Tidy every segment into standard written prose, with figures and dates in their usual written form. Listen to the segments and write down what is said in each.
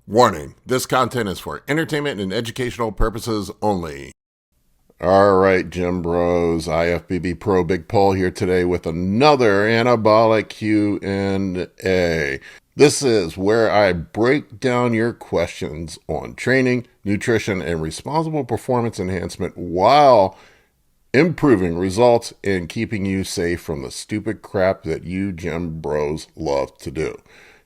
Warning, this content is for entertainment and educational purposes only. All right, Gym Bros, IFBB Pro Big Paul here today with another Anabolic Q&A. This is where I break down your questions on training, nutrition, and responsible performance enhancement while improving results and keeping you safe from the stupid crap that you Gym Bros love to do.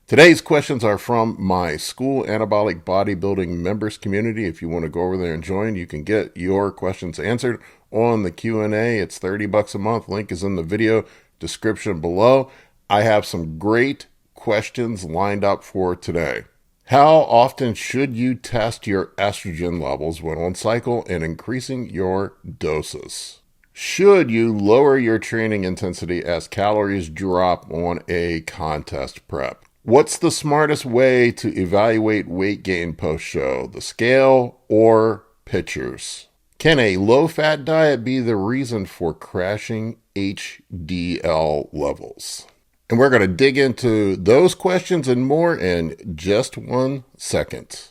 Today's questions are from my school Anabolic Bodybuilding members community. If you want to go over there and join, you can get your questions answered on the Q&A. It's $30 a month. Link is in the video description below. I have some great questions lined up for today. How often should you test your estrogen levels when on cycle and increasing your doses? Should you lower your training intensity as calories drop on a contest prep? What's the smartest way to evaluate weight gain post-show, the scale or pictures? Can a low-fat diet be the reason for crashing HDL levels? And we're going to dig into those questions and more in just 1 second.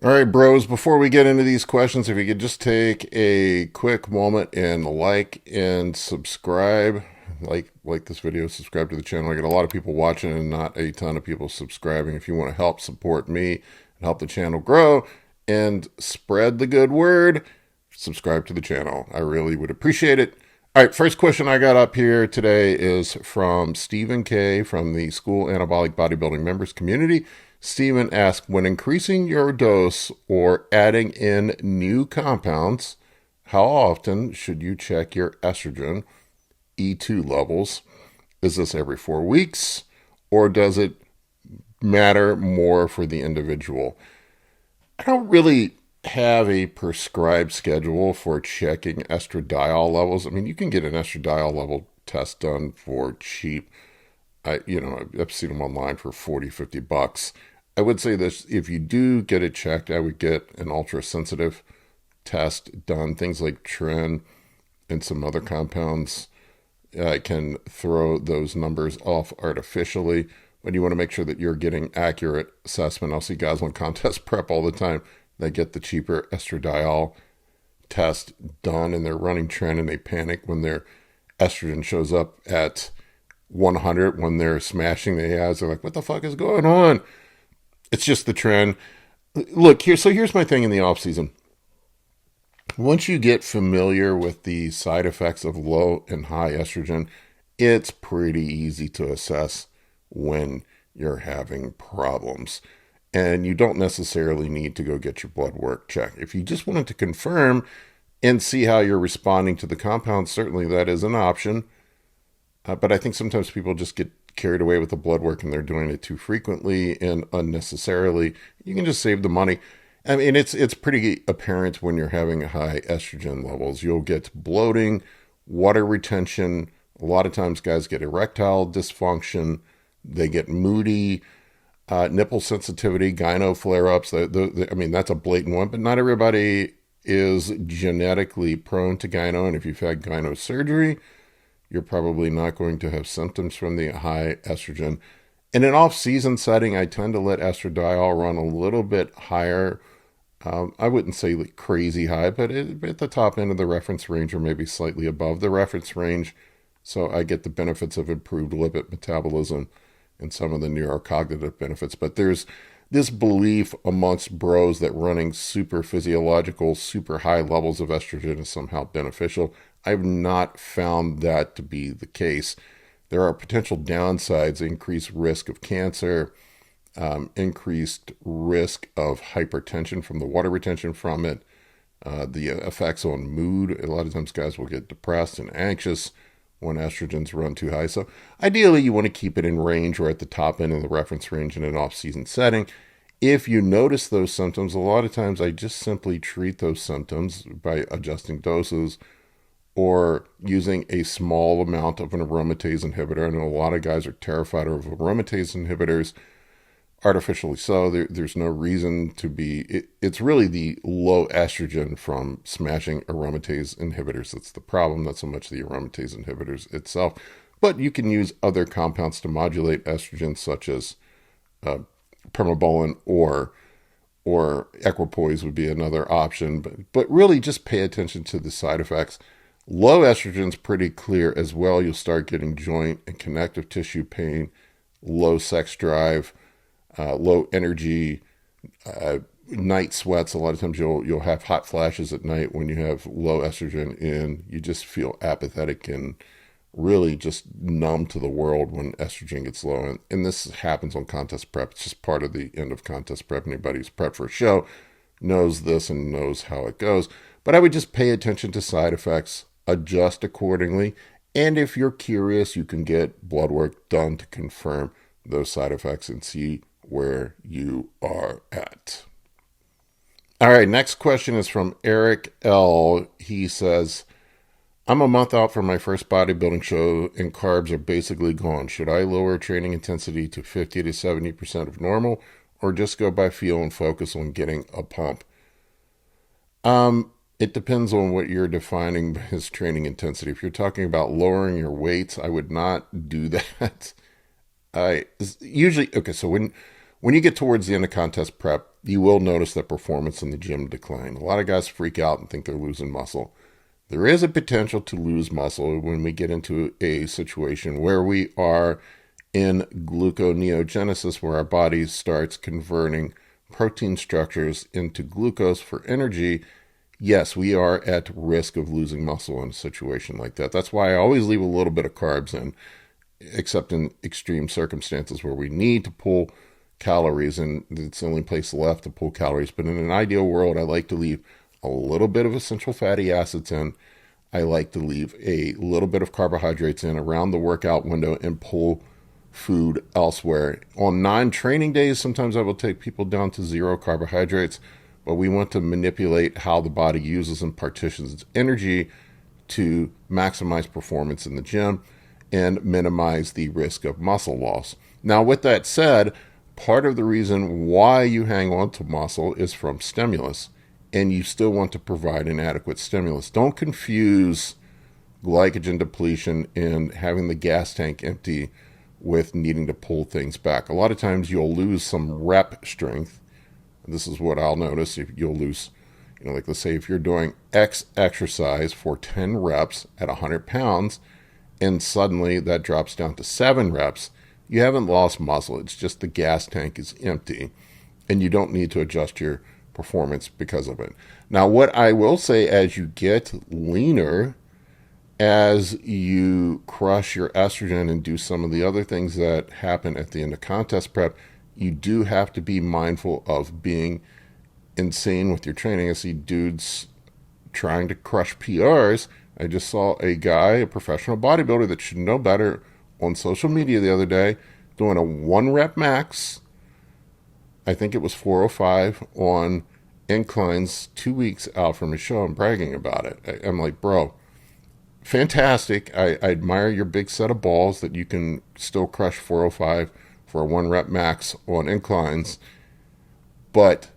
All right, bros, before we get into these questions, if you could just take a quick moment and like and subscribe. Like this video, subscribe to the channel. I got a lot of people watching and not a ton of people subscribing. If you want to help support me and help the channel grow and spread the good word, subscribe to the channel. I really would appreciate it. All right, first question I got up here today is from Stephen K. from the School Anabolic Bodybuilding members community. Stephen asked, when increasing your dose or adding in new compounds, how often should you check your estrogen E2 levels? Is this every 4 weeks, or does it matter more for the individual? I don't really have a prescribed schedule for checking estradiol levels. I mean, you can get an estradiol level test done for cheap. I've seen them online for $40-50. I would say this, if you do get it checked, I would get an ultra-sensitive test done. Things like Tren and some other compounds can throw those numbers off artificially, but you want to make sure that you're getting accurate assessment. I'll see guys on contest prep all the time. They get the cheaper estradiol test done, and they're running Tren, and they panic when their estrogen shows up at 100 when they're smashing the ads. They're like, what the fuck is going on? It's just the trend. Look, here's my thing in the off season. Once you get familiar with the side effects of low and high estrogen, it's pretty easy to assess when you're having problems. And you don't necessarily need to go get your blood work checked. If you just wanted to confirm and see how you're responding to the compound, certainly that is an option. But I think sometimes people just get carried away with the blood work and they're doing it too frequently and unnecessarily. You can just save the money. I mean, it's pretty apparent when you're having high estrogen levels. You'll get bloating, water retention. A lot of times guys get erectile dysfunction. They get moody, nipple sensitivity, gyno flare-ups. I mean, that's a blatant one, but not everybody is genetically prone to gyno. And if you've had gyno surgery, you're probably not going to have symptoms from the high estrogen. In an off-season setting, I tend to let estradiol run a little bit higher. I wouldn't say like crazy high, but at the top end of the reference range or maybe slightly above the reference range. So I get the benefits of improved lipid metabolism and some of the neurocognitive benefits. But there's this belief amongst bros that running super physiological, super high levels of estrogen is somehow beneficial. I've not found that to be the case. There are potential downsides: increased risk of cancer, increased risk of hypertension from the water retention from it, the effects on mood. A lot of times guys will get depressed and anxious when estrogens run too high. So ideally you want to keep it in range or at the top end of the reference range in an off-season setting. If you notice those symptoms, a lot of times I just simply treat those symptoms by adjusting doses or using a small amount of an aromatase inhibitor. I know a lot of guys are terrified of aromatase inhibitors, artificially so. There's no reason to be. It's really the low estrogen from smashing aromatase inhibitors that's the problem, not so much the aromatase inhibitors itself. But you can use other compounds to modulate estrogen, such as permobolan or equipoise would be another option. But really just pay attention to the side effects. Low estrogen's pretty clear as well. You'll start getting joint and connective tissue pain, low sex drive, low energy, night sweats. A lot of times you'll have hot flashes at night when you have low estrogen, and you just feel apathetic and really just numb to the world when estrogen gets low. And this happens on contest prep. It's just part of the end of contest prep. Anybody who's prepped for a show knows this and knows how it goes. But I would just pay attention to side effects, adjust accordingly. And if you're curious, you can get blood work done to confirm those side effects and see where you are at. All right, next question is from Eric L. He says, I'm a month out from my first bodybuilding show and carbs are basically gone. Should I lower training intensity to 50 to 70% of normal, or just go by feel and focus on getting a pump? It depends on what you're defining as training intensity. If you're talking about lowering your weights, I would not do that. So when you get towards the end of contest prep, you will notice that performance in the gym decline. A lot of guys freak out and think they're losing muscle. There is a potential to lose muscle when we get into a situation where we are in gluconeogenesis, where our body starts converting protein structures into glucose for energy. Yes, we are at risk of losing muscle in a situation like that. That's why I always leave a little bit of carbs in, except in extreme circumstances where we need to pull calories, and it's the only place left to pull calories. But in an ideal world, I like to leave a little bit of essential fatty acids in. I like to leave a little bit of carbohydrates in around the workout window and pull food elsewhere. On non-training days, sometimes I will take people down to 0 carbohydrates, but we want to manipulate how the body uses and partitions its energy to maximize performance in the gym and minimize the risk of muscle loss. Now, with that said, part of the reason why you hang on to muscle is from stimulus, and you still want to provide an adequate stimulus. Don't confuse glycogen depletion and having the gas tank empty with needing to pull things back. A lot of times you'll lose some rep strength. This is what I'll notice. If you'll lose, like let's say if you're doing X exercise for 10 reps at 100 pounds, and suddenly that drops down to 7 reps, you haven't lost muscle. It's just the gas tank is empty, and you don't need to adjust your performance because of it. Now, what I will say, as you get leaner, as you crush your estrogen and do some of the other things that happen at the end of contest prep, you do have to be mindful of being insane with your training. I see dudes trying to crush PRs. I just saw a guy, a professional bodybuilder that should know better, on social media the other day doing a 1 rep max. I think it was 405 on inclines 2 weeks out from his show and bragging about it. I'm like, bro, fantastic. I admire your big set of balls that you can still crush 405 for a 1 rep max on inclines, but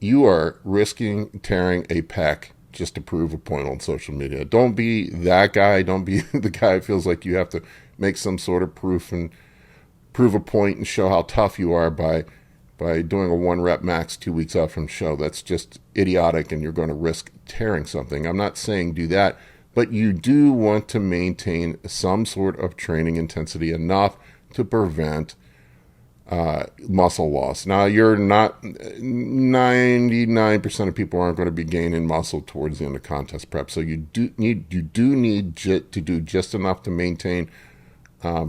you are risking tearing a pec just to prove a point on social media. Don't be that guy. Don't be the guy who feels like you have to make some sort of proof and prove a point and show how tough you are by doing a 1 rep max 2 weeks out from show. That's just idiotic, and you're going to risk tearing something. I'm not saying do that, but you do want to maintain some sort of training intensity enough to prevent muscle loss. Now, you're not 99% of people aren't going to be gaining muscle towards the end of contest prep, so you do need to do just enough to maintain what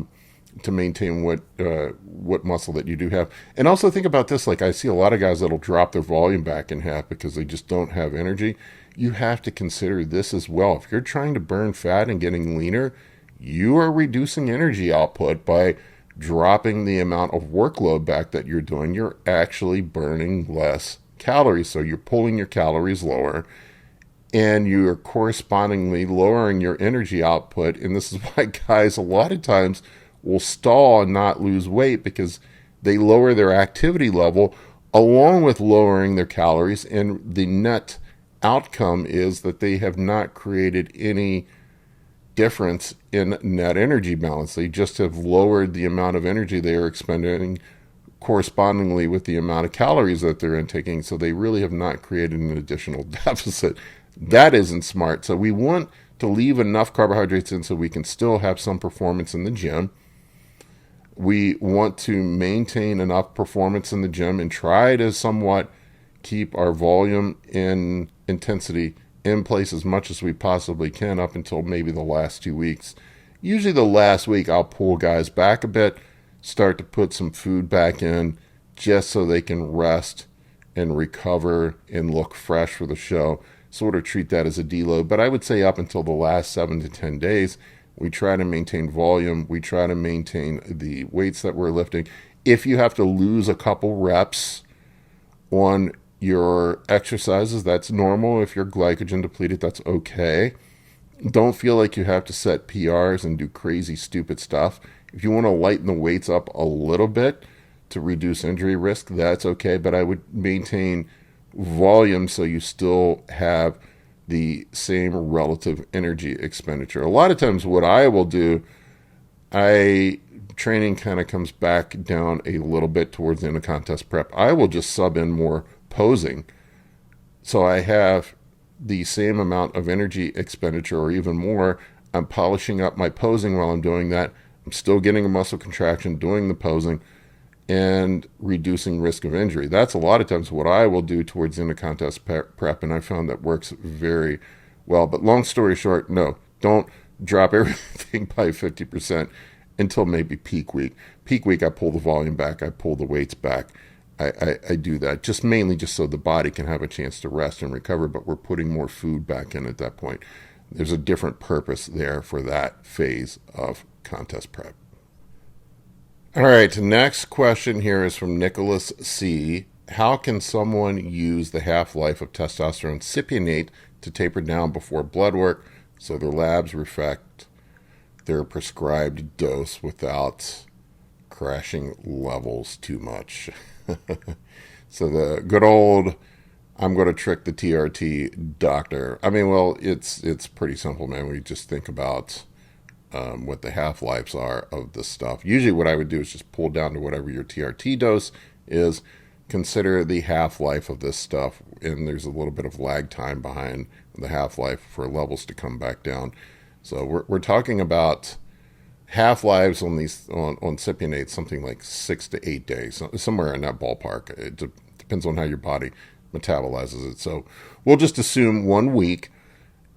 muscle that you do have. And also think about this, like I see a lot of guys that'll drop their volume back in half because they just don't have energy. You have to consider this as well. If you're trying to burn fat and getting leaner, you are reducing energy output by dropping the amount of workload back that you're doing. You're actually burning less calories, so you're pulling your calories lower. and you're correspondingly lowering your energy output. And this is why guys a lot of times will stall and not lose weight, because they lower their activity level along with lowering their calories, and the net outcome is that they have not created any difference in net energy balance. They just have lowered the amount of energy they are expending correspondingly with the amount of calories that they're intaking. So they really have not created an additional deficit. That isn't smart. So we want to leave enough carbohydrates in so we can still have some performance in the gym. We want to maintain enough performance in the gym and try to somewhat keep our volume and intensity in place as much as we possibly can up until maybe the last 2 weeks. Usually the last week I'll pull guys back a bit, start to put some food back in just so they can rest and recover and look fresh for the show. Sort of treat that as a deload. But I would say up until the last 7 to 10 days, we try to maintain volume. We try to maintain the weights that we're lifting. If you have to lose a couple reps on your exercises, that's normal. If you're glycogen depleted, that's okay. Don't feel like you have to set PRs and do crazy, stupid stuff. If you want to lighten the weights up a little bit to reduce injury risk, that's okay. But I would maintain volume so you still have the same relative energy expenditure. A lot of times what I will do, training kind of comes back down a little bit towards the end of contest prep. I will just sub in more posing. So I have the same amount of energy expenditure or even more. I'm polishing up my posing while I'm doing that. I'm still getting a muscle contraction doing the posing and reducing risk of injury. That's a lot of times what I will do towards the end of contest prep, and I found that works very well. But long story short, no, don't drop everything by 50% until maybe peak week. Peak week, I pull the volume back, I pull the weights back. I do that just mainly just so the body can have a chance to rest and recover, but we're putting more food back in at that point. There's a different purpose there for that phase of contest prep. All right, next question here is from Nicholas C. How can someone use the half-life of testosterone cypionate to taper down before blood work so their labs reflect their prescribed dose without crashing levels too much? So the good old, I'm going to trick the TRT doctor. I mean, well, it's pretty simple, man. We just think about what the half-lives are of this stuff. Usually what I would do is just pull down to whatever your TRT dose is, consider the half-life of this stuff, and there's a little bit of lag time behind the half-life for levels to come back down. So we're talking about half-lives on these on cypionate, something like 6 to 8 days, somewhere in that ballpark. It depends on how your body metabolizes it. So we'll just assume 1 week.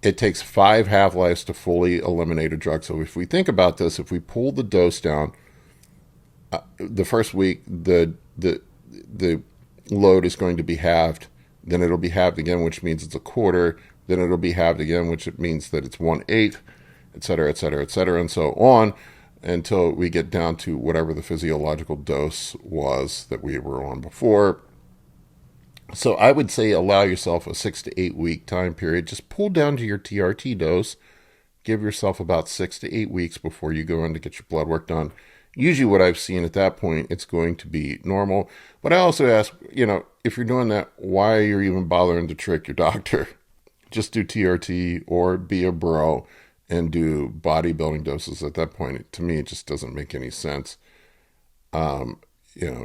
It takes 5 half-lives to fully eliminate a drug. So if we think about this, if we pull the dose down, the first week, the load is going to be halved. Then it'll be halved again, which means it's a quarter. Then it'll be halved again, which means that it's 1/8, et cetera, et cetera, et cetera, and so on, until we get down to whatever the physiological dose was that we were on before. So I would say allow yourself a 6 to 8 week time period. Just pull down to your TRT dose. Give yourself about 6 to 8 weeks before you go in to get your blood work done. Usually what I've seen at that point, it's going to be normal. But I also ask, if you're doing that, why are you even bothering to trick your doctor? Just do TRT or be a bro and do bodybuilding doses at that point. To me, it just doesn't make any sense.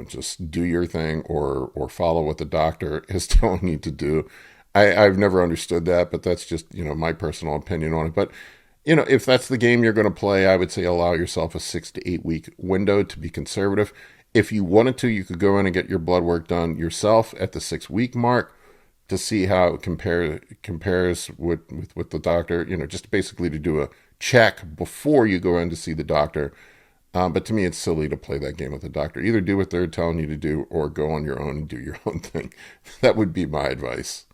Just do your thing or follow what the doctor is telling you to do. I've never understood that, but that's just, my personal opinion on it. But, if that's the game you're going to play, I would say allow yourself a 6 to 8 week window to be conservative. If you wanted to, you could go in and get your blood work done yourself at the 6 week mark to see how it compares with the doctor, just basically to do a check before you go in to see the doctor. But to me, it's silly to play that game with the doctor. Either do what they're telling you to do or go on your own and do your own thing. That would be my advice.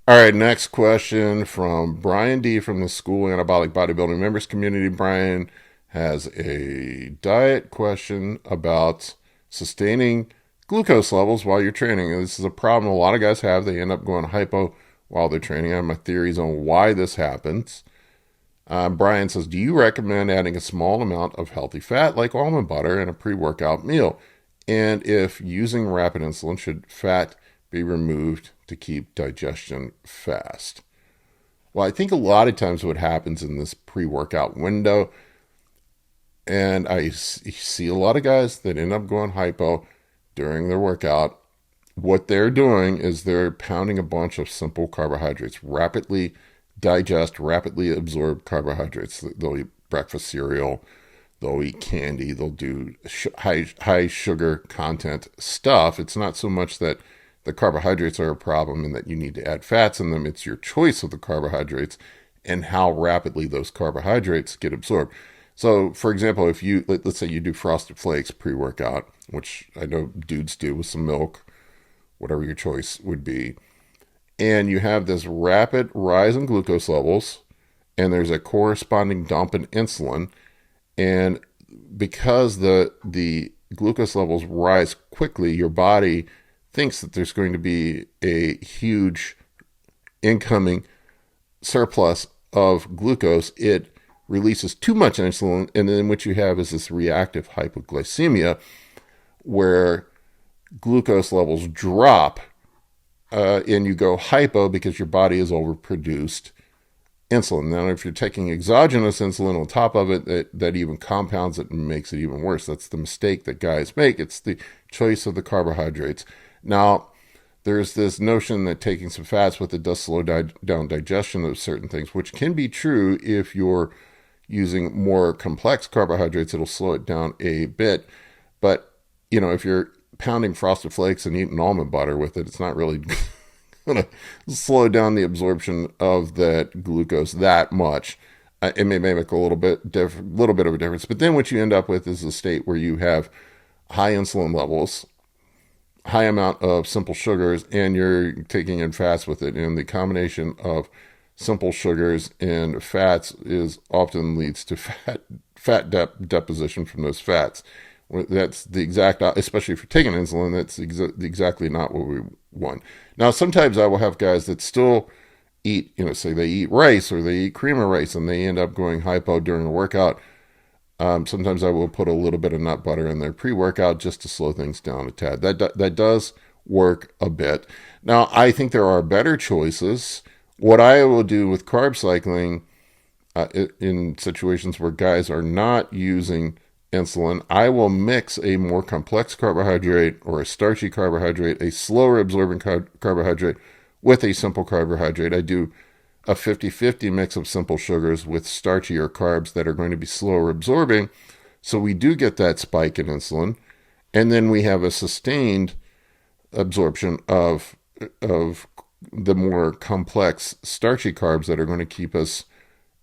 All right, next question from Brian D. from the School Anabolic Bodybuilding Members Community. Brian has a diet question about sustaining glucose levels while you're training. And this is a problem a lot of guys have. They end up going hypo while they're training. I have my theories on why this happens. Brian says, do you recommend adding a small amount of healthy fat like almond butter in a pre-workout meal? And if using rapid insulin, should fat be removed to keep digestion fast? Well, I think a lot of times what happens in this pre-workout window, and I see a lot of guys that end up going hypo during their workout, what they're doing is they're pounding a bunch of simple carbohydrates, rapidly digest, rapidly absorb carbohydrates. They'll eat breakfast cereal, they'll eat candy, they'll do high sugar content stuff. It's not so much that the carbohydrates are a problem and that you need to add fats in them. It's your choice of the carbohydrates and how rapidly those carbohydrates get absorbed. So, for example, if you, let's say you do Frosted Flakes pre-workout, which I know dudes do with some milk, whatever your choice would be, and you have this rapid rise in glucose levels, and there's a corresponding dump in insulin, and because the glucose levels rise quickly, your body thinks that there's going to be a huge incoming surplus of glucose. It releases too much insulin, and then what you have is this reactive hypoglycemia where glucose levels drop and you go hypo because your body has overproduced insulin. Now, if you're taking exogenous insulin on top of it, that even compounds it and makes it even worse. That's the mistake that guys make. It's the choice of the carbohydrates. Now, there's this notion that taking some fats with it does slow down digestion of certain things, which can be true if you're using more complex carbohydrates. It'll slow it down a bit. But, if you're pounding Frosted Flakes and eating almond butter with it, it's not really going to slow down the absorption of that glucose that much. It may make a little bit of a difference. But then what you end up with is a state where you have high insulin levels, high amount of simple sugars, and you're taking in fats with it. And the combination of simple sugars and fats often leads to fat deposition from those fats. That's the exact, especially if you're taking insulin, that's exactly not what we want. Now, sometimes I will have guys that still eat, say they eat rice or they eat cream of rice and they end up going hypo during a workout. Sometimes I will put a little bit of nut butter in their pre-workout just to slow things down a tad. That does work a bit. Now, I think there are better choices. What I will do with carb cycling in situations where guys are not using insulin, I will mix a more complex carbohydrate or a starchy carbohydrate, a slower absorbing carbohydrate with a simple carbohydrate. I do a 50-50 mix of simple sugars with starchier carbs that are going to be slower absorbing. So we do get that spike in insulin. And then we have a sustained absorption of the more complex starchy carbs that are going to keep us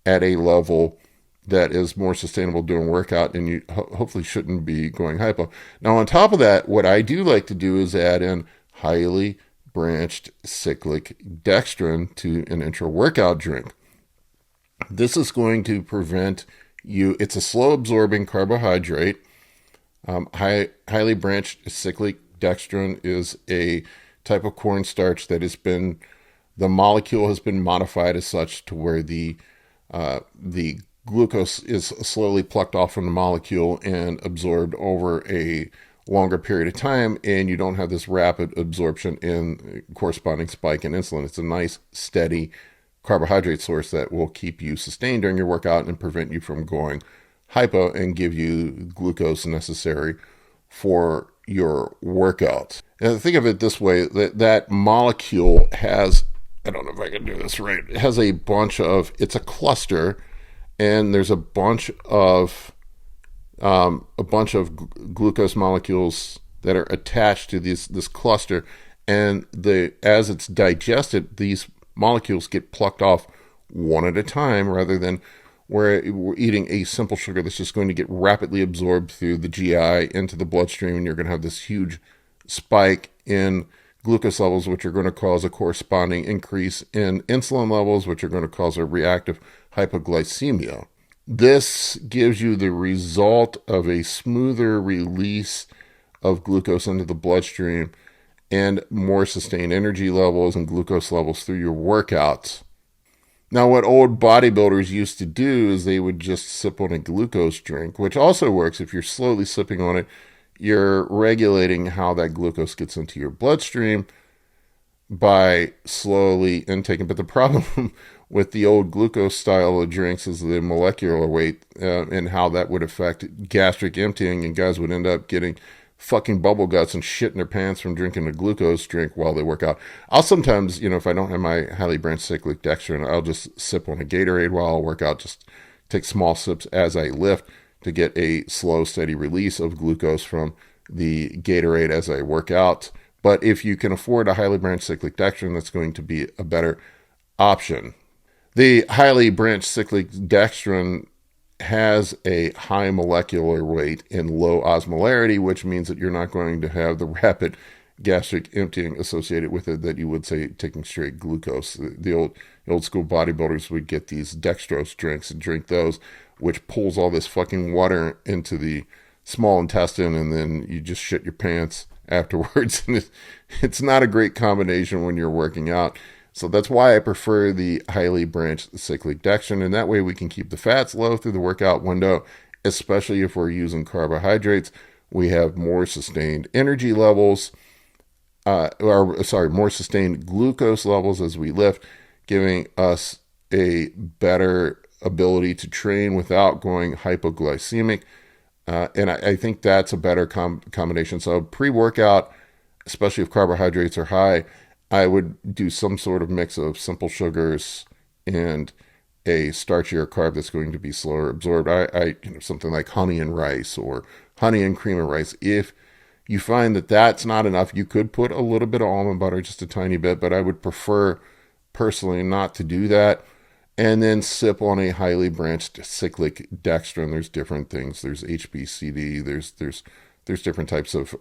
at a level that is more sustainable during workout, and you hopefully shouldn't be going hypo. Now, on top of that, what I do like to do is add in highly branched cyclic dextrin to an intra-workout drink. This is going to prevent you, it's a slow-absorbing carbohydrate. Highly branched cyclic dextrin is a type of cornstarch that the molecule has been modified as such to where the glucose is slowly plucked off from the molecule and absorbed over a longer period of time, and you don't have this rapid absorption and corresponding spike in insulin. It's a nice, steady carbohydrate source that will keep you sustained during your workout and prevent you from going hypo and give you glucose necessary for your workout. And think of it this way, that molecule has, I don't know if I can do this right, it has it's a cluster, and there's a bunch of glucose molecules that are attached to this cluster, and as it's digested, these molecules get plucked off one at a time, rather than where we're eating a simple sugar that's just going to get rapidly absorbed through the GI into the bloodstream, and you're going to have this huge spike in glucose levels, which are going to cause a corresponding increase in insulin levels, which are going to cause a reactive hypoglycemia. This gives you the result of a smoother release of glucose into the bloodstream and more sustained energy levels and glucose levels through your workouts. Now, what old bodybuilders used to do is they would just sip on a glucose drink, which also works. If you're slowly sipping on it, you're regulating how that glucose gets into your bloodstream by slowly intaking. But the problem with the old glucose style of drinks is the molecular weight and how that would affect gastric emptying, and guys would end up getting fucking bubble guts and shit in their pants from drinking a glucose drink while they work out. I'll sometimes, if I don't have my highly branched cyclic dextrin, I'll just sip on a Gatorade while I work out, just take small sips as I lift to get a slow, steady release of glucose from the Gatorade as I work out. But if you can afford a highly branched cyclic dextrin, that's going to be a better option. The highly branched cyclic dextrin has a high molecular weight and low osmolarity, which means that you're not going to have the rapid gastric emptying associated with it that you would say taking straight glucose. The old school bodybuilders would get these dextrose drinks and drink those, which pulls all this fucking water into the small intestine, and then you just shit your pants afterwards. And it's not a great combination when you're working out. So that's why I prefer the highly branched cyclic dextrin, and that way we can keep the fats low through the workout window, especially if we're using carbohydrates. We have more sustained energy levels, more sustained glucose levels as we lift, giving us a better ability to train without going hypoglycemic. And I think that's a better combination. So pre-workout, especially if carbohydrates are high, I would do some sort of mix of simple sugars and a starchier carb that's going to be slower absorbed. Something like honey and rice or honey and cream and rice. If you find that that's not enough, you could put a little bit of almond butter, just a tiny bit, but I would prefer personally not to do that. And then sip on a highly branched cyclic dextrin. There's different things. There's HBCD. There's different types of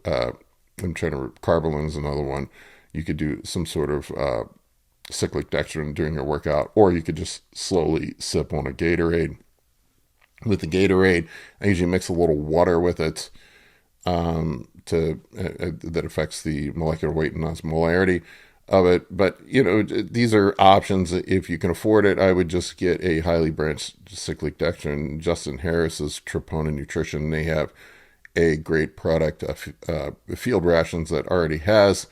carbolin's another one. You could do some sort of cyclic dextrin during your workout, or you could just slowly sip on a Gatorade. With the Gatorade, I usually mix a little water with it that affects the molecular weight and osmolarity of it. But, these are options. If you can afford it, I would just get a highly branched cyclic dextrin. Justin Harris's Troponin Nutrition, they have a great product, Field Rations, that already has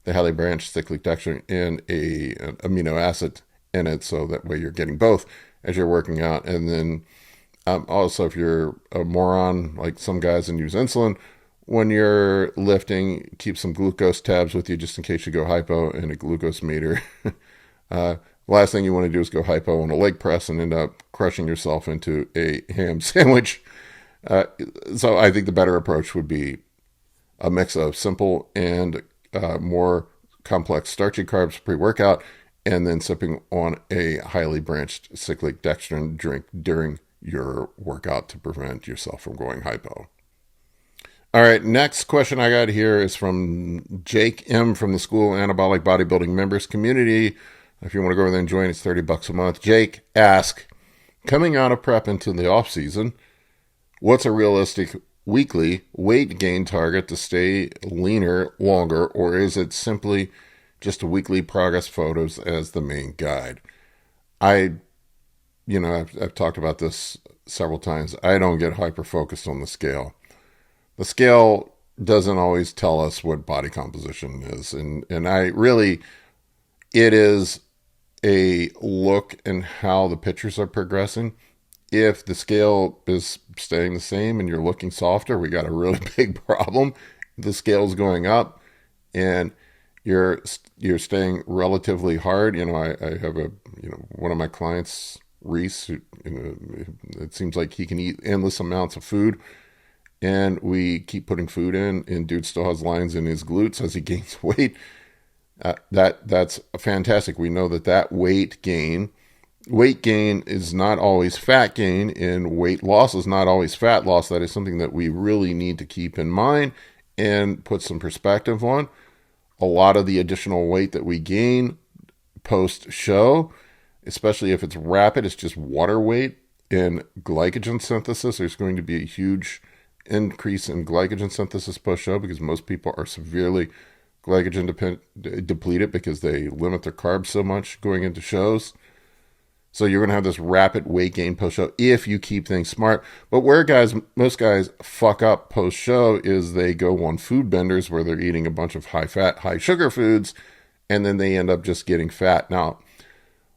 the highly branched cyclic dextrin and an amino acid in it, so that way you're getting both as you're working out. And then also, if you're a moron like some guys and use insulin when you're lifting, keep some glucose tabs with you just in case you go hypo, and a glucose meter. Last thing you want to do is go hypo on a leg press and end up crushing yourself into a ham sandwich. So I think the better approach would be a mix of simple and more complex starchy carbs pre-workout, and then sipping on a highly branched cyclic dextrin drink during your workout to prevent yourself from going hypo. All right, next question I got here is from Jake M. from the School Anabolic Bodybuilding Members Community. If you want to go over there and join, it's $30 a month. Jake asks, coming out of prep into the off-season, what's a realistic weekly weight gain target to stay leaner longer, or is it simply just a weekly progress photos as the main guide? I've talked about this several times. I don't get hyper-focused on the scale. The scale doesn't always tell us what body composition is. And it is a look in how the pictures are progressing. If the scale is staying the same and you're looking softer, we got a really big problem. If the scale is going up and you're staying relatively hard. I have one of my clients, Reese, who, it seems like he can eat endless amounts of food. And we keep putting food in, and dude still has lines in his glutes as he gains weight. That's fantastic. We know that weight gain is not always fat gain, and weight loss is not always fat loss. That is something that we really need to keep in mind and put some perspective on. A lot of the additional weight that we gain post-show, especially if it's rapid, it's just water weight and glycogen synthesis. There's going to be a huge increase in glycogen synthesis post-show because most people are severely glycogen depleted because they limit their carbs so much going into shows. So you're going to have this rapid weight gain post-show if you keep things smart. But where most guys fuck up post-show is they go on food benders where they're eating a bunch of high-fat, high-sugar foods, and then they end up just getting fat. Now,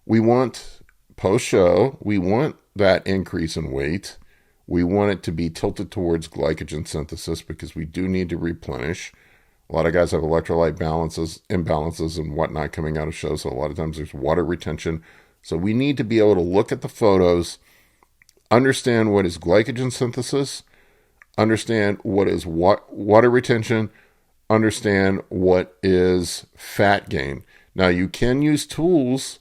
we want post-show, we want that increase in weight. We want it to be tilted towards glycogen synthesis because we do need to replenish. A lot of guys have electrolyte imbalances and whatnot coming out of shows, so a lot of times there's water retention. So we need to be able to look at the photos, understand what is glycogen synthesis, understand what is water retention, understand what is fat gain. Now, you can use tools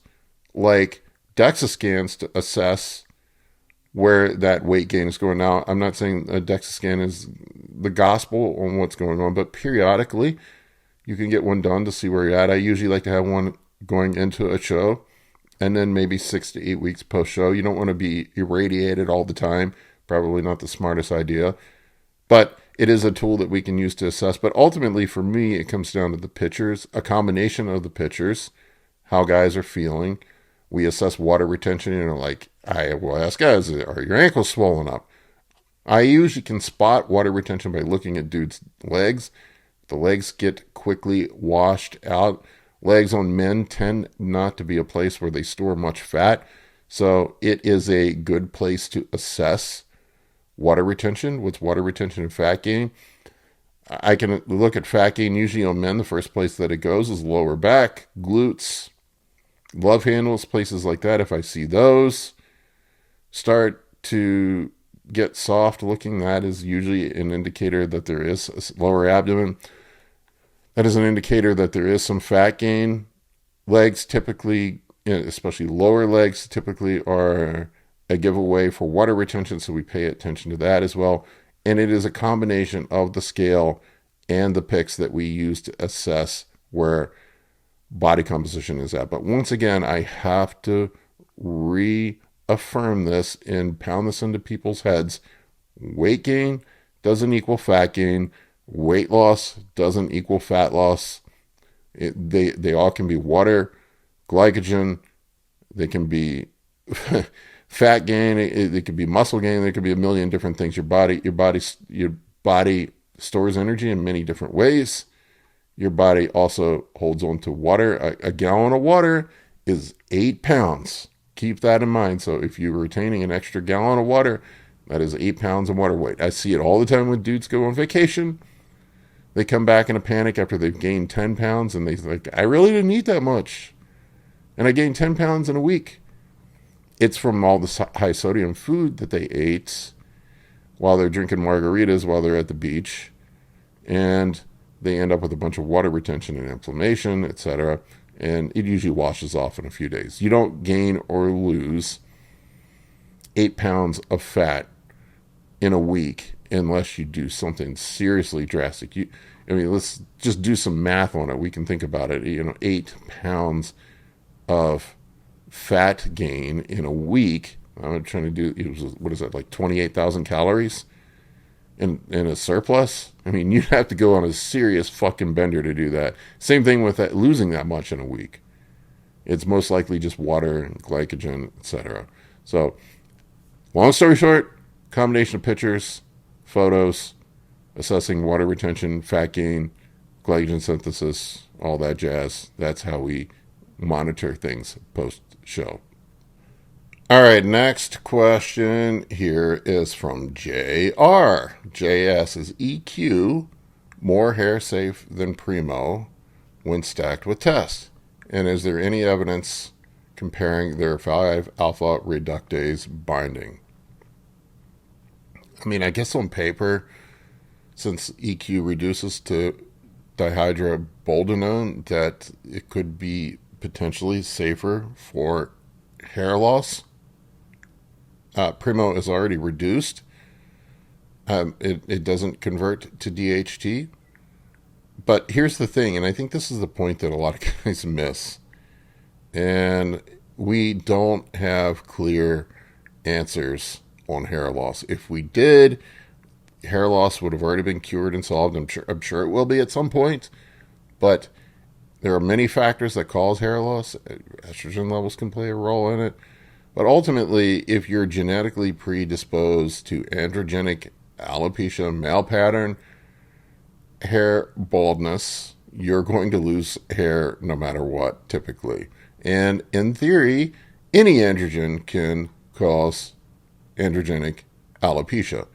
like DEXA scans to assess where that weight gain is going. Now, I'm not saying a DEXA scan is the gospel on what's going on, but periodically you can get one done to see where you're at. I usually like to have one going into a show and then maybe 6 to 8 weeks post-show. You don't want to be irradiated all the time. Probably not the smartest idea. But it is a tool that we can use to assess. But ultimately, for me, it comes down to the pictures, a combination of the pictures, how guys are feeling. We assess water retention. I will ask guys, are your ankles swollen up? I usually can spot water retention by looking at dudes' legs. The legs get quickly washed out. Legs on men tend not to be a place where they store much fat. So it is a good place to assess water retention. What's water retention and fat gain? I can look at fat gain. Usually on men, the first place that it goes is lower back, glutes, love handles, places like that. If I see those start to get soft looking, that is usually an indicator that there is a lower abdomen. That is an indicator that there is some fat gain. Legs typically, especially lower legs, typically are a giveaway for water retention, so we pay attention to that as well. And it is a combination of the scale and the pics that we use to assess where body composition is at. But once again, I have to reaffirm this and pound this into people's heads. Weight gain doesn't equal fat gain. Weight loss doesn't equal fat loss. They all can be water, glycogen. They can be fat gain. It could be muscle gain. There could be a million different things. Your body stores energy in many different ways. Your body also holds on to water. A gallon of water is 8 pounds. Keep that in mind. So if you're retaining an extra gallon of water, that is 8 pounds of water weight. I see it all the time when dudes go on vacation. They come back in a panic after they've gained 10 pounds and they're like, I really didn't eat that much. And I gained 10 pounds in a week. It's from all the high sodium food that they ate while they're drinking margaritas while they're at the beach. And they end up with a bunch of water retention and inflammation, etc. And it usually washes off in a few days. You don't gain or lose 8 pounds of fat in a week unless you do something seriously drastic. Let's just do some math on it. We can think about it. 8 pounds of fat gain in a week. I'm trying to do, what is that, like 28,000 calories in a surplus? You'd have to go on a serious fucking bender to do that. Same thing with that, losing that much in a week. It's most likely just water and glycogen, etc. So, long story short, combination of pictures, photos, assessing water retention, fat gain, glycogen synthesis, all that jazz. That's how we monitor things post-show. All right, next question here is from JR. JS is EQ, more hair safe than Primo when stacked with test? And is there any evidence comparing their 5-alpha reductase binding? I guess on paper, since EQ reduces to dihydroboldenone, that it could be potentially safer for hair loss. Primo is already reduced. It doesn't convert to DHT. But here's the thing, and I think this is the point that a lot of guys miss. And we don't have clear answers on hair loss. If we did, hair loss would have already been cured and solved. I'm sure it will be at some point. But there are many factors that cause hair loss. Estrogen levels can play a role in it. But ultimately, if you're genetically predisposed to androgenic alopecia, male pattern, hair baldness, you're going to lose hair no matter what, typically. And in theory, any androgen can cause androgenic alopecia.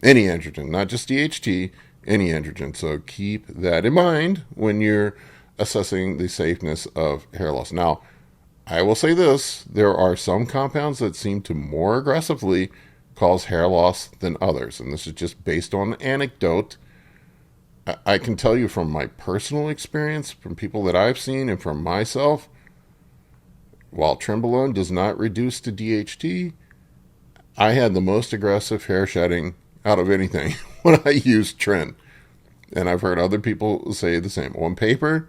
Any androgen, not just DHT, any androgen. So keep that in mind when you're assessing the safeness of hair loss. Now, I will say this, there are some compounds that seem to more aggressively cause hair loss than others. And this is just based on anecdote. I can tell you from my personal experience, from people that I've seen and from myself, while Trenbolone does not reduce to DHT, I had the most aggressive hair shedding out of anything when I used Tren. And I've heard other people say the same. On paper,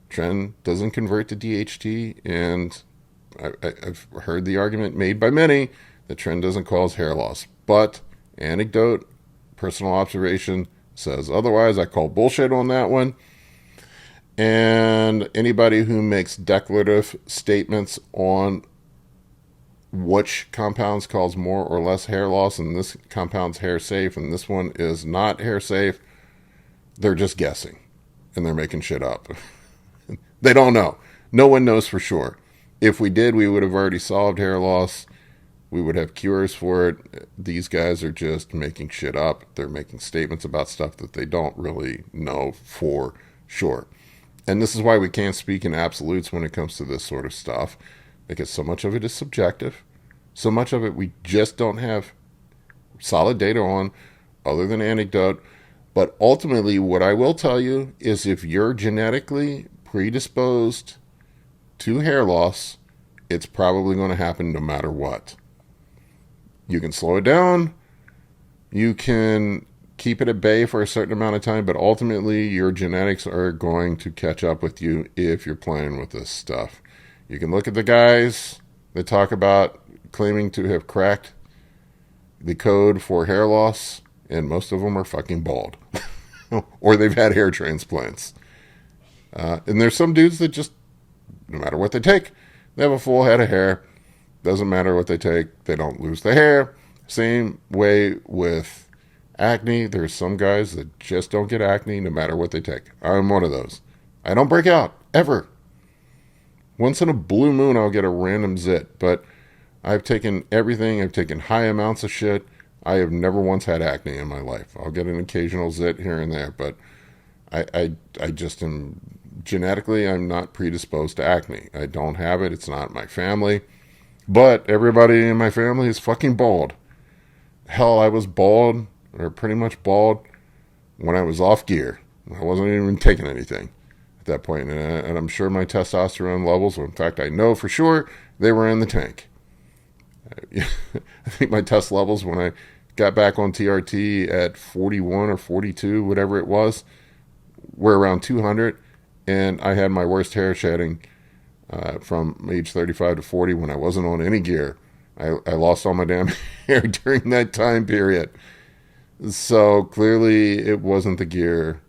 Tren doesn't convert to DHT, and I've heard the argument made by many that Tren doesn't cause hair loss. But anecdote, personal observation says otherwise. I call bullshit on that one. And anybody who makes declarative statements on which compounds cause more or less hair loss, and this compound's hair safe and this one is not hair safe, they're just guessing and they're making shit up. They don't know. No one knows for sure. If we did, we would have already solved hair loss. We would have cures for it. These guys are just making shit up. They're making statements about stuff that they don't really know for sure. And this is why we can't speak in absolutes when it comes to this sort of stuff, because so much of it is subjective. So much of it we just don't have solid data on other than anecdote. But ultimately, what I will tell you is if you're genetically predisposed to hair loss, it's probably going to happen no matter what. You can slow it down. You can keep it at bay for a certain amount of time, but ultimately your genetics are going to catch up with you if you're playing with this stuff. You can look at the guys that talk about claiming to have cracked the code for hair loss, and most of them are fucking bald. Or they've had hair transplants. And there's some dudes that just, no matter what they take, they have a full head of hair. Doesn't matter what they take, they don't lose the hair. Same way with acne. There's some guys that just don't get acne no matter what they take. I'm one of those. I don't break out, ever. Once in a blue moon, I'll get a random zit, but I've taken everything. I've taken high amounts of shit. I have never once had acne in my life. I'll get an occasional zit here and there, but I just am, genetically, I'm not predisposed to acne. I don't have it. It's not my family. But everybody in my family is fucking bald. Hell, I was bald, or pretty much bald, when I was off gear. I wasn't even taking anything at that point. And I'm sure my testosterone levels, in fact, I know for sure they were in the tank. I think my test levels when I got back on TRT at 41 or 42, whatever it was, were around 200. And I had my worst hair shedding from age 35 to 40 when I wasn't on any gear. I lost all my damn hair during that time period. So clearly it wasn't the gear.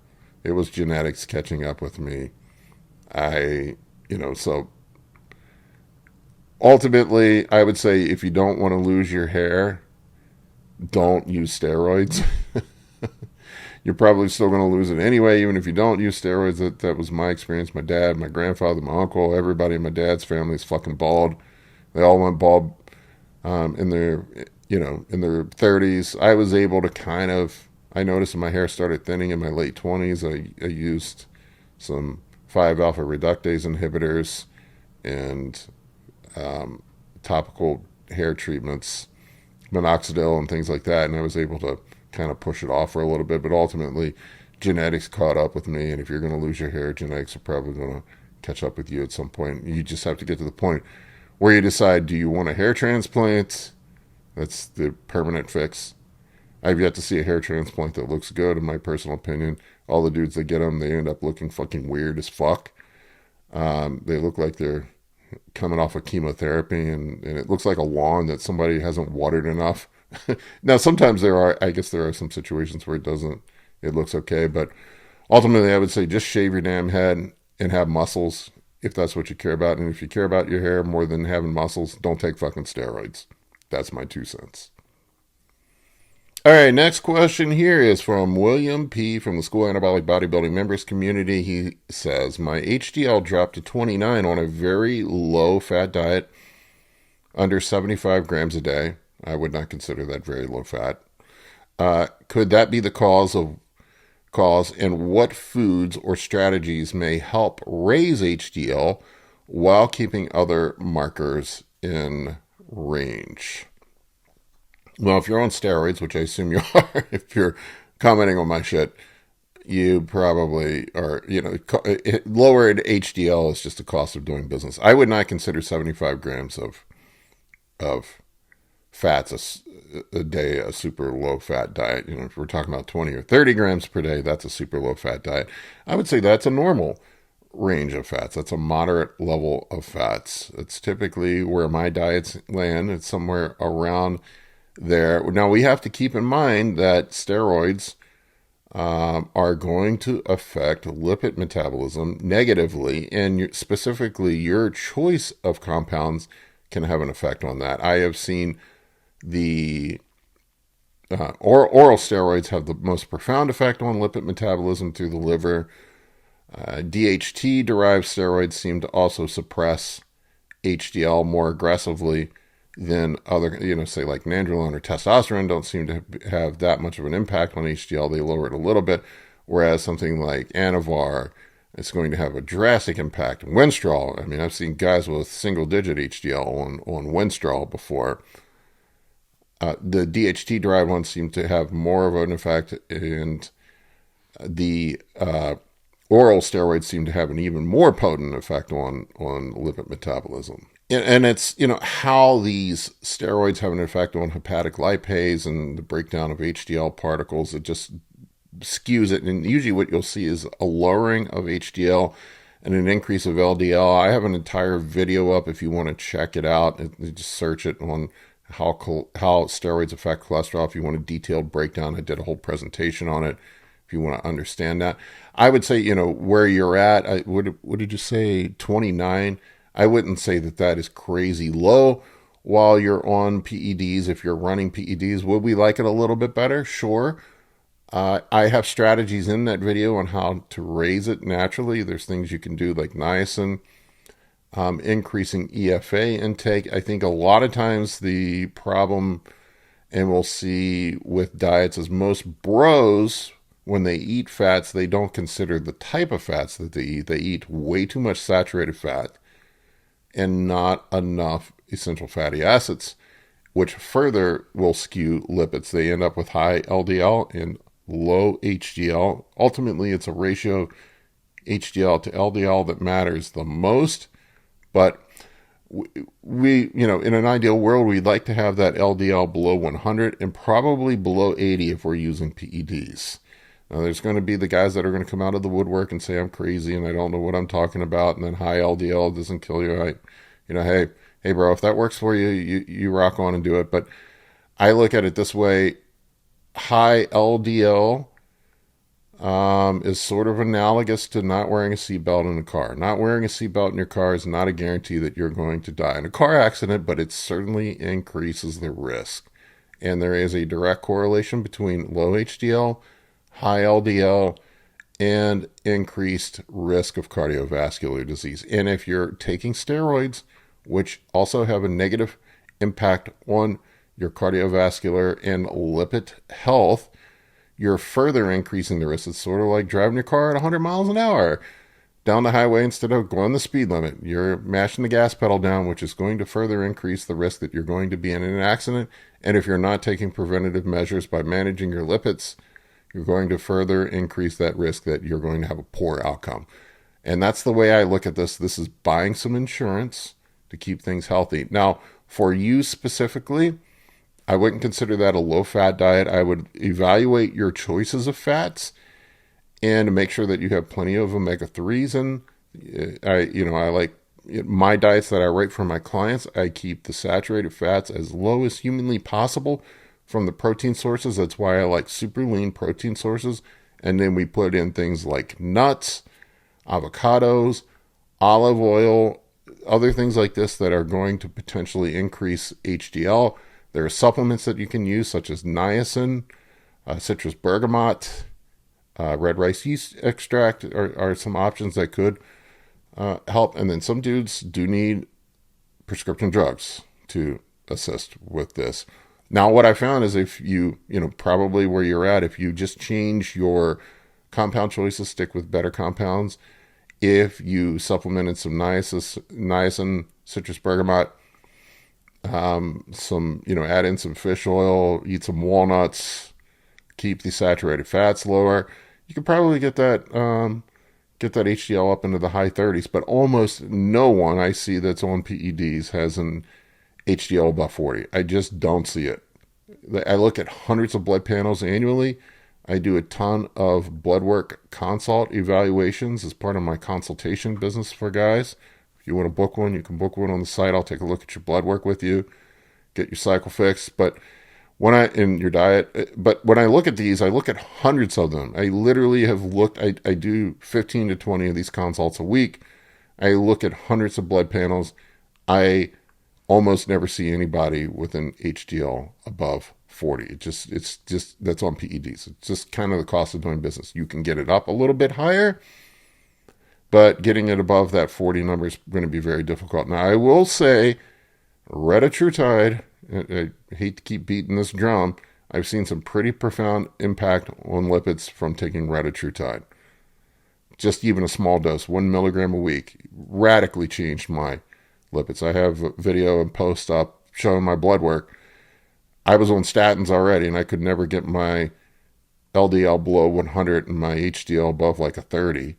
It was genetics catching up with me. So ultimately I would say if you don't want to lose your hair, don't use steroids. You're probably still going to lose it anyway, even if you don't use steroids. That was my experience. My dad, my grandfather, my uncle, everybody in my dad's family is fucking bald. They all went bald in their 30s. I was able to I noticed my hair started thinning in my late 20s. I used some 5-alpha reductase inhibitors and topical hair treatments, minoxidil and things like that, and I was able to kind of push it off for a little bit, but ultimately genetics caught up with me, and if you're going to lose your hair, genetics are probably going to catch up with you at some point. You just have to get to the point where you decide, do you want a hair transplant? That's the permanent fix. I've yet to see a hair transplant that looks good, in my personal opinion. All the dudes that get them, they end up looking fucking weird as fuck. They look like they're coming off of chemotherapy, and it looks like a lawn that somebody hasn't watered enough. Now, sometimes there are some situations where it looks okay, but ultimately, I would say just shave your damn head and have muscles if that's what you care about. And if you care about your hair more than having muscles, don't take fucking steroids. That's my 2 cents. All right, next question here is from William P. from the School Anabolic Bodybuilding Members Community. He says, my HDL dropped to 29 on a very low-fat diet, under 75 grams a day. I would not consider that very low fat. Could that be the cause, and what foods or strategies may help raise HDL while keeping other markers in range? Well, if you're on steroids, which I assume you are, if you're commenting on my shit, you probably are, lowered HDL is just the cost of doing business. I would not consider 75 grams of fats a day a super low fat diet. If we're talking about 20 or 30 grams per day, that's a super low fat diet. I would say that's a normal range of fats. That's a moderate level of fats. It's typically where my diets land. It's somewhere around there. Now, we have to keep in mind that steroids are going to affect lipid metabolism negatively, and specifically your choice of compounds can have an effect on that. I have seen the oral steroids have the most profound effect on lipid metabolism through the liver. DHT-derived steroids seem to also suppress HDL more aggressively than other, say like nandrolone or testosterone don't seem to have that much of an impact on HDL. They lower it a little bit, whereas something like Anavar, it's going to have a drastic impact. Winstrol, I've seen guys with single-digit HDL on Winstrol before. The DHT-derived ones seem to have more of an effect, and the oral steroids seem to have an even more potent effect on lipid metabolism. And it's, how these steroids have an effect on hepatic lipase and the breakdown of HDL particles. It just skews it. And usually what you'll see is a lowering of HDL and an increase of LDL. I have an entire video up if you want to check it out. Just search it on how steroids affect cholesterol. If you want a detailed breakdown, I did a whole presentation on it. If you want to understand that, I would say, where you're at, what did you say, 29? I wouldn't say that is crazy low while you're on PEDs. If you're running PEDs, would we like it a little bit better? Sure. I have strategies in that video on how to raise it naturally. There's things you can do like niacin, increasing EFA intake. I think a lot of times the problem, and we'll see with diets, is most bros, when they eat fats, they don't consider the type of fats that they eat. They eat way too much saturated fat and not enough essential fatty acids, which further will skew lipids. They end up with high LDL and low HDL. Ultimately, it's a ratio of HDL to LDL that matters the most. But we, in an ideal world, we'd like to have that LDL below 100 and probably below 80 if we're using PEDs. Now, there's going to be the guys that are going to come out of the woodwork and say I'm crazy and I don't know what I'm talking about, and then high LDL doesn't kill you. Hey, bro, if that works for you, you rock on and do it. But I look at it this way: high LDL is sort of analogous to not wearing a seatbelt in a car. Not wearing a seatbelt in your car is not a guarantee that you're going to die in a car accident, but it certainly increases the risk. And there is a direct correlation between low HDL, high LDL, and increased risk of cardiovascular disease. And if you're taking steroids, which also have a negative impact on your cardiovascular and lipid health, you're further increasing the risk. It's sort of like driving your car at 100 miles an hour down the highway instead of going the speed limit. You're mashing the gas pedal down, which is going to further increase the risk that you're going to be in an accident. And if you're not taking preventative measures by managing your lipids, you're going to further increase that risk that you're going to have a poor outcome. And that's the way I look at this. This is buying some insurance to keep things healthy. Now, for you specifically, I wouldn't consider that a low-fat diet. I would evaluate your choices of fats and make sure that you have plenty of omega-3s in. I like my diets that I write for my clients. I keep the saturated fats as low as humanly possible from the protein sources. That's why I like super lean protein sources And then we put in things like nuts, avocados, olive oil, other things like this that are going to potentially increase HDL. There are supplements that you can use, such as niacin, citrus bergamot, red rice yeast extract are some options that could help. And then some dudes do need prescription drugs to assist with this. Now, what I found is if you probably where you're at, if you just change your compound choices, stick with better compounds, if you supplemented some niacin, citrus bergamot, add in some fish oil, eat some walnuts, keep the saturated fats lower, you could probably get that HDL up into the high 30s. But almost no one I see that's on PEDs has an HDL above 40. I just don't see it. I look at hundreds of blood panels annually. I do a ton of blood work consult evaluations as part of my consultation business for guys. If you want to book one, you can book one on the site. I'll take a look at your blood work with you, get your cycle fixed. But in your diet, but when I look at these, I look at hundreds of them. I literally have looked, I do 15 to 20 of these consults a week. I look at hundreds of blood panels. I almost never see anybody with an HDL above 40. It's just that's on PEDs. It's just kind of the cost of doing business. You can get it up a little bit higher, but getting it above that 40 number is going to be very difficult. Now, I will say, retatrutide, I hate to keep beating this drum, I've seen some pretty profound impact on lipids from taking retatrutide. Just even a small dose, 1 milligram a week, radically changed my lipids. I have a video and post up showing my blood work. I was on statins already, and I could never get my LDL below 100 and my HDL above like a 30.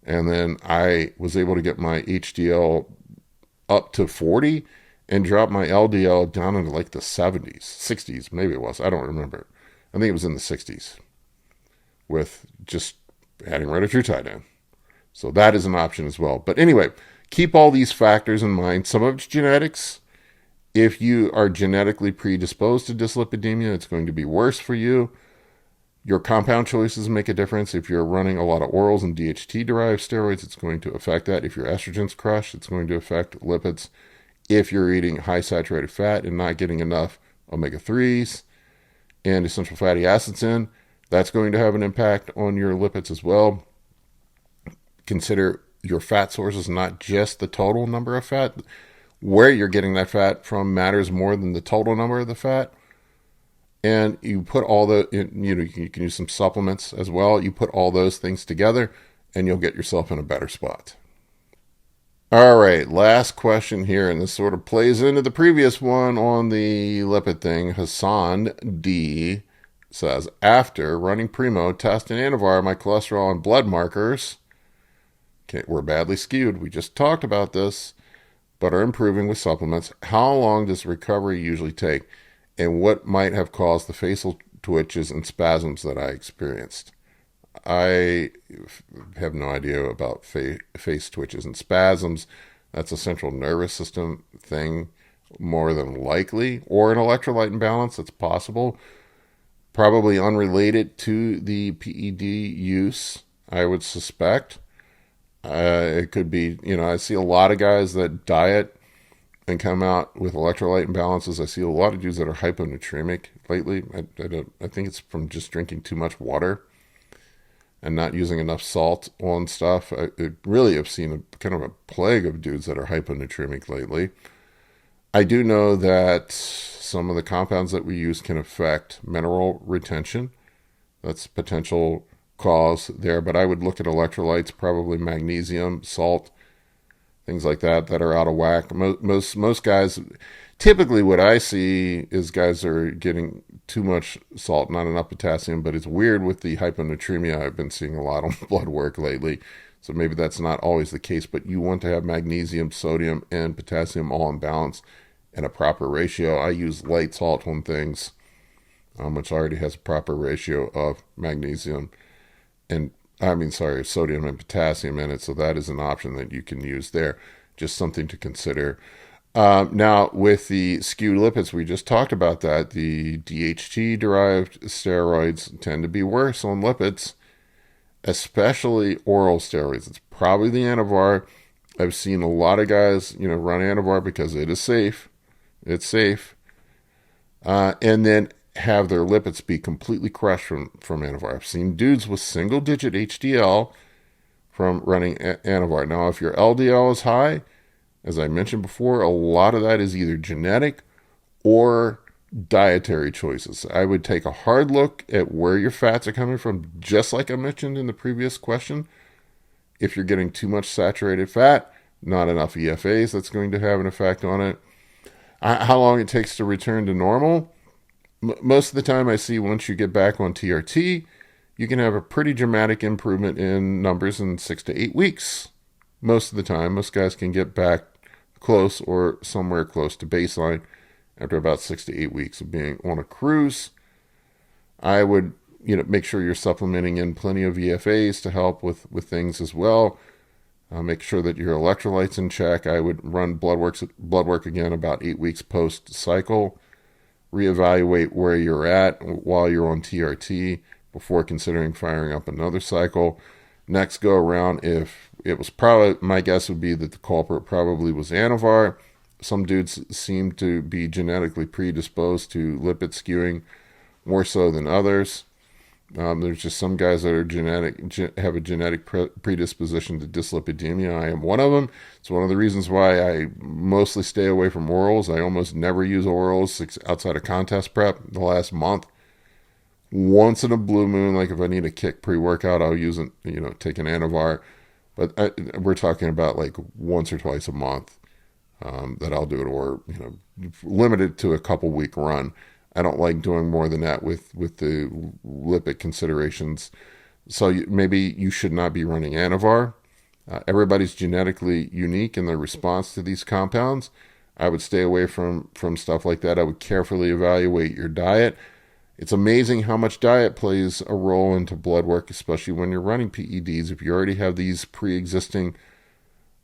And then I was able to get my HDL up to 40 and drop my LDL down into like the 70s, 60s, maybe it was. I don't remember. I think it was in the 60s with just adding retatrutide in. So that is an option as well. But anyway, keep all these factors in mind. Some of it's genetics. If you are genetically predisposed to dyslipidemia, it's going to be worse for you. Your compound choices make a difference. If you're running a lot of orals and DHT-derived steroids, it's going to affect that. If your estrogen's crushed, it's going to affect lipids. If you're eating high saturated fat and not getting enough omega-3s and essential fatty acids in, that's going to have an impact on your lipids as well. Consider your fat sources, not just the total number of fat. Where you're getting that fat from matters more than the total number of the fat. And you put all you can use some supplements as well. You put all those things together and you'll get yourself in a better spot. All right, last question here, and this sort of plays into the previous one on the lipid thing. Hassan D says, after running Primo, test and Anavar, my cholesterol and blood markers were badly skewed. We just talked about this, but are improving with supplements. How long does recovery usually take? And what might have caused the facial twitches and spasms that I experienced? I have no idea about face twitches and spasms. That's a central nervous system thing, more than likely, or an electrolyte imbalance. That's possible. Probably unrelated to the PED use, I would suspect. It could be, I see a lot of guys that diet and come out with electrolyte imbalances. I see a lot of dudes that are hyponatremic lately. I think it's from just drinking too much water and not using enough salt on stuff. I really have seen kind of a plague of dudes that are hyponatremic lately. I do know that some of the compounds that we use can affect mineral retention. That's a potential cause there, but I would look at electrolytes, probably magnesium, salt, things like that are out of whack. Most guys, typically what I see is guys are getting too much salt, not enough potassium, but it's weird with the hyponatremia. I've been seeing a lot on blood work lately, so maybe that's not always the case, but you want to have magnesium, sodium, and potassium all in balance in a proper ratio. I use light salt on things, which already has a proper ratio of magnesium and sodium and potassium in it. So that is an option that you can use there. Just something to consider. Now, with the skewed lipids, we just talked about that. The DHT-derived steroids tend to be worse on lipids. especially oral steroids. It's probably the Anavar. I've seen a lot of guys, run Anavar because it is safe. It's safe. And then have their lipids be completely crushed from Anavar. I've seen dudes with single-digit HDL from running Anavar. Now, if your LDL is high, as I mentioned before, a lot of that is either genetic or dietary choices. I would take a hard look at where your fats are coming from, just like I mentioned in the previous question. If you're getting too much saturated fat, not enough EFAs, that's going to have an effect on it. How long it takes to return to normal? Most of the time I see once you get back on TRT, you can have a pretty dramatic improvement in numbers in 6 to 8 weeks. Most of the time, most guys can get back close or somewhere close to baseline after about 6 to 8 weeks of being on a cruise. I would, make sure you're supplementing in plenty of EFAs to help with things as well. Make sure that your electrolytes in check. I would run blood work again about 8 weeks post-cycle. Reevaluate where you're at while you're on TRT before considering firing up another cycle. Next go around, if it was probably, my guess would be that the culprit probably was Anavar. Some dudes seem to be genetically predisposed to lipid skewing more so than others. There's just some guys that are have a genetic predisposition to dyslipidemia. I am one of them. It's one of the reasons why I mostly stay away from orals. I almost never use orals outside of contest prep the last month. Once in a blue moon, like if I need a kick pre-workout, I'll use it, take an Anavar. But we're talking about like once or twice a month that I'll do it, or, limited to a couple week run. I don't like doing more than that with the lipid considerations. So maybe you should not be running Anavar. Everybody's genetically unique in their response to these compounds. I would stay away from stuff like that. I would carefully evaluate your diet. It's amazing how much diet plays a role into blood work, especially when you're running PEDs. If you already have these pre-existing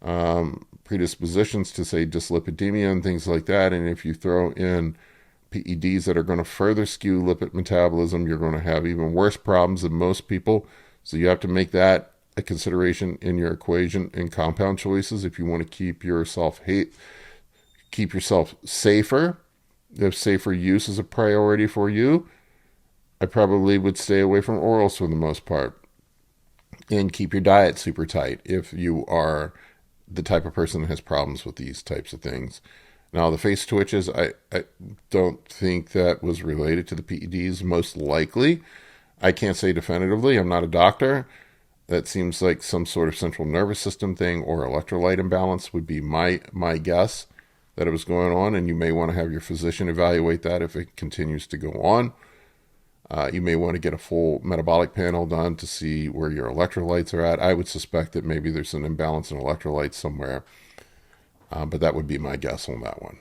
predispositions to, say, dyslipidemia and things like that, and if you throw in PEDs that are going to further skew lipid metabolism, you're going to have even worse problems than most people. So you have to make that a consideration in your equation in compound choices if you want to keep yourself safer. If safer use is a priority for you, I probably would stay away from orals for the most part and keep your diet super tight if you are the type of person that has problems with these types of things. Now, the face twitches, I don't think that was related to the PEDs, most likely. I can't say definitively. I'm not a doctor. That seems like some sort of central nervous system thing or electrolyte imbalance would be my guess that it was going on, and you may want to have your physician evaluate that if it continues to go on. You may want to get a full metabolic panel done to see where your electrolytes are at. I would suspect that maybe there's an imbalance in electrolytes somewhere. But that would be my guess on that one.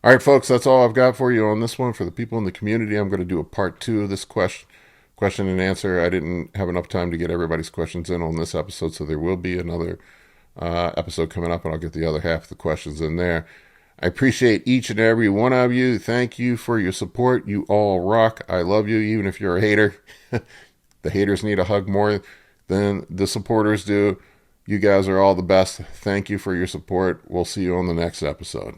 All right, folks, that's all I've got for you on this one. For the people in the community, I'm going to do a part 2 of this question and answer. I didn't have enough time to get everybody's questions in on this episode, so there will be another episode coming up, and I'll get the other half of the questions in there. I appreciate each and every one of you. Thank you for your support. You all rock. I love you, even if you're a hater. The haters need a hug more than the supporters do. You guys are all the best. Thank you for your support. We'll see you on the next episode.